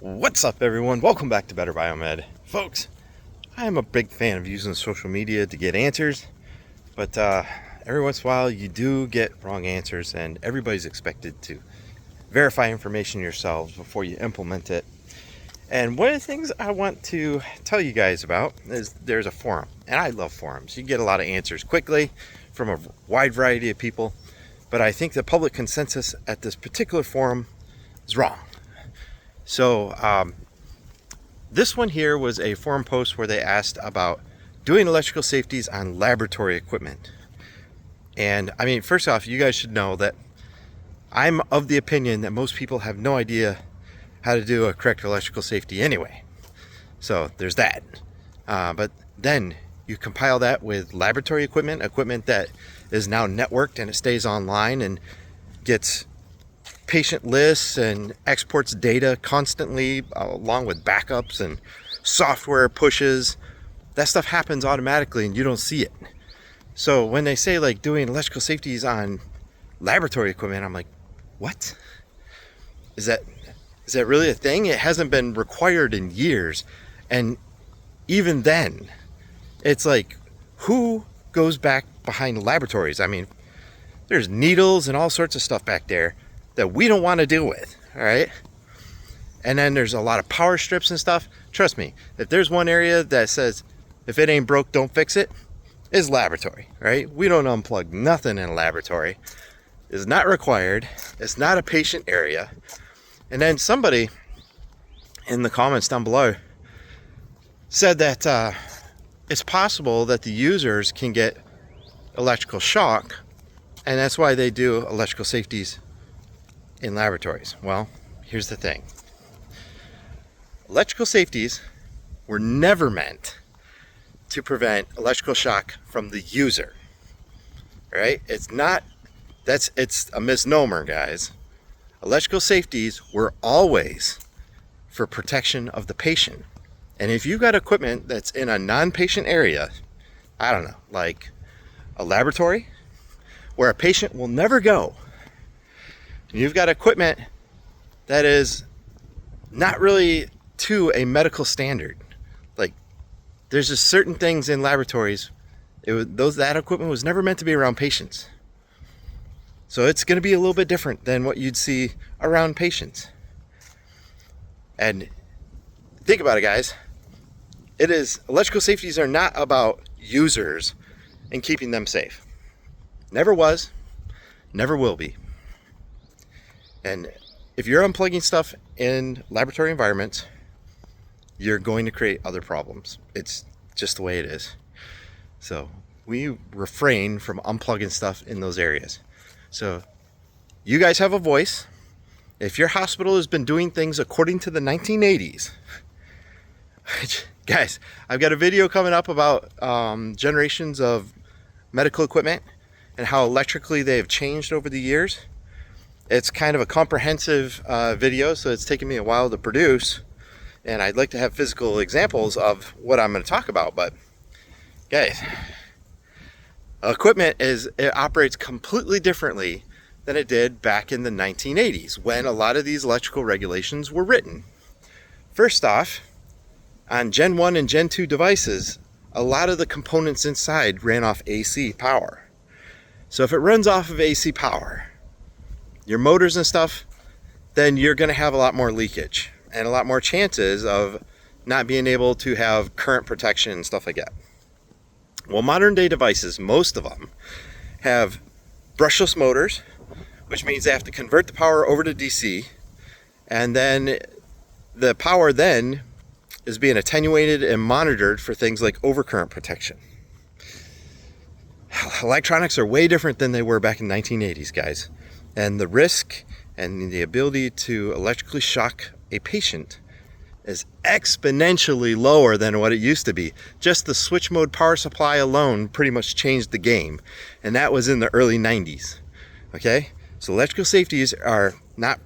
What's up, everyone? Welcome back to Better Biomed. Folks, I am a big fan of using social media to get answers, but every once in a while you do get wrong answers, and everybody's expected to verify information yourselves before you implement it. And one of the things I want to tell you guys about is there's a forum, and I love forums. You get a lot of answers quickly from a wide variety of people, but I think the public consensus at this particular forum is wrong. So this one here was a forum post where they asked about doing electrical safeties on laboratory equipment. And I mean, first off, you guys should know that I'm of the opinion that most people have no idea how to do a correct electrical safety anyway. So there's that. But then you compile that with laboratory equipment that is now networked and it stays online and gets patient lists and exports data constantly, along with backups and software pushes. That stuff happens automatically and you don't see it. So when they say like doing electrical safeties on laboratory equipment, I'm like, what? Is that really a thing? It hasn't been required in years. And even then, it's like, who goes back behind laboratories? I mean, there's needles and all sorts of stuff back there that we don't want to deal with, all right? And then there's a lot of power strips and stuff. Trust me, if there's one area that says, if it ain't broke, don't fix it, is laboratory, right? We don't unplug nothing in a laboratory. It's not required. It's not a patient area. And then somebody in the comments down below said that it's possible that the users can get electrical shock, and that's why they do electrical safeties in laboratories. Well, here's the thing. Electrical safeties were never meant to prevent electrical shock from the user. All right? It's a misnomer, guys. Electrical safeties were always for protection of the patient. And if you've got equipment that's in a non-patient area, I don't know, like a laboratory where a patient will never go, you've got equipment that is not really to a medical standard. Like, there's just certain things in laboratories, that equipment was never meant to be around patients. So it's going to be a little bit different than what you'd see around patients. And think about it, guys. Electrical safeties are not about users and keeping them safe. Never was, never will be. And if you're unplugging stuff in laboratory environments, you're going to create other problems. It's just the way it is. So we refrain from unplugging stuff in those areas. So you guys have a voice. If your hospital has been doing things according to the 1980s, guys, I've got a video coming up about generations of medical equipment and how electrically they have changed over the years. It's kind of a comprehensive video, so it's taken me a while to produce, and I'd like to have physical examples of what I'm going to talk about. But guys, equipment it operates completely differently than it did back in the 1980s when a lot of these electrical regulations were written. First off, on Gen 1 and Gen 2 devices, a lot of the components inside ran off AC power. So if it runs off of AC power, your motors and stuff, then you're going to have a lot more leakage and a lot more chances of not being able to have current protection and stuff like that. Well, modern day devices, most of them, have brushless motors, which means they have to convert the power over to DC, and then the power then is being attenuated and monitored for things like overcurrent protection. Electronics are way different than they were back in the 1980s, guys. And the risk and the ability to electrically shock a patient is exponentially lower than what it used to be. Just the switch mode power supply alone pretty much changed the game. And that was in the early 90s. Okay? So electrical safeties are not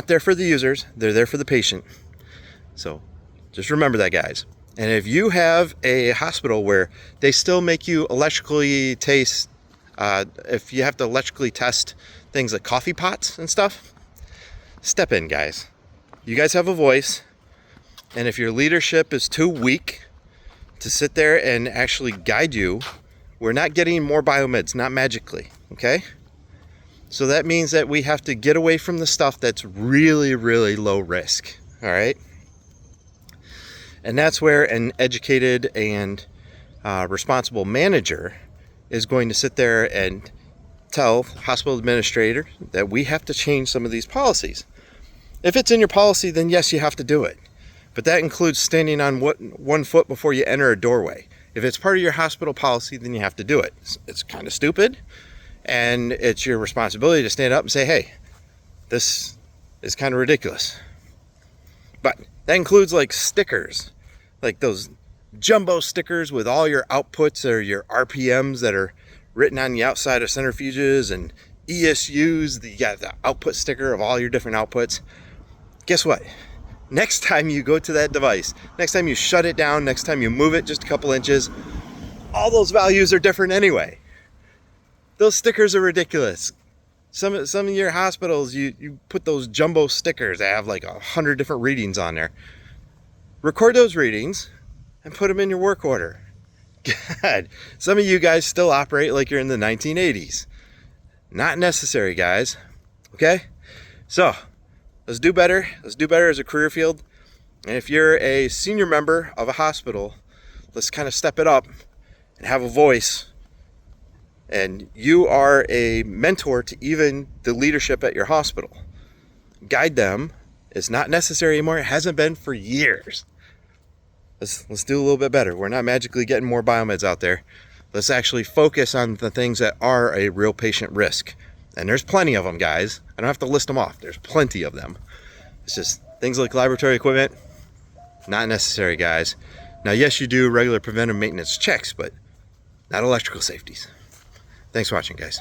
there for the users. They're there for the patient. So just remember that, guys. And if you have a hospital where they still make you electrically taste, if you have to electrically test things like coffee pots and stuff, step in, guys. You guys have a voice, and if your leadership is too weak to sit there and actually guide you, we're not getting more biomeds, not magically, okay? So that means that we have to get away from the stuff that's really, really low risk, all right? And that's where an educated and responsible manager is going to sit there and tell hospital administrator that we have to change some of these policies. If it's in your policy, then yes, you have to do it. But that includes standing on one foot before you enter a doorway. If it's part of your hospital policy, then you have to do it. It's kind of stupid, and it's your responsibility to stand up and say, hey, this is kind of ridiculous. But that includes like stickers, like those jumbo stickers with all your outputs or your RPMs that are written on the outside of centrifuges, and ESUs, the output sticker of all your different outputs. Guess what? Next time you go to that device, next time you shut it down, next time you move it just a couple inches, all those values are different anyway. Those stickers are ridiculous. Some of your hospitals, you put those jumbo stickers that have like 100 different readings on there. Record those readings and put them in your work order. God, some of you guys still operate like you're in the 1980s. Not necessary, guys. Okay? So, let's do better. Let's do better as a career field. And if you're a senior member of a hospital, let's kind of step it up and have a voice. And you are a mentor to even the leadership at your hospital. Guide them. It's not necessary anymore. It hasn't been for years. Let's do a little bit better. We're not magically getting more biomeds out there. Let's actually focus on the things that are a real patient risk. And there's plenty of them, guys. I don't have to list them off. There's plenty of them. It's just things like laboratory equipment, not necessary, guys. Now, yes, you do regular preventive maintenance checks, but not electrical safeties. Thanks for watching, guys.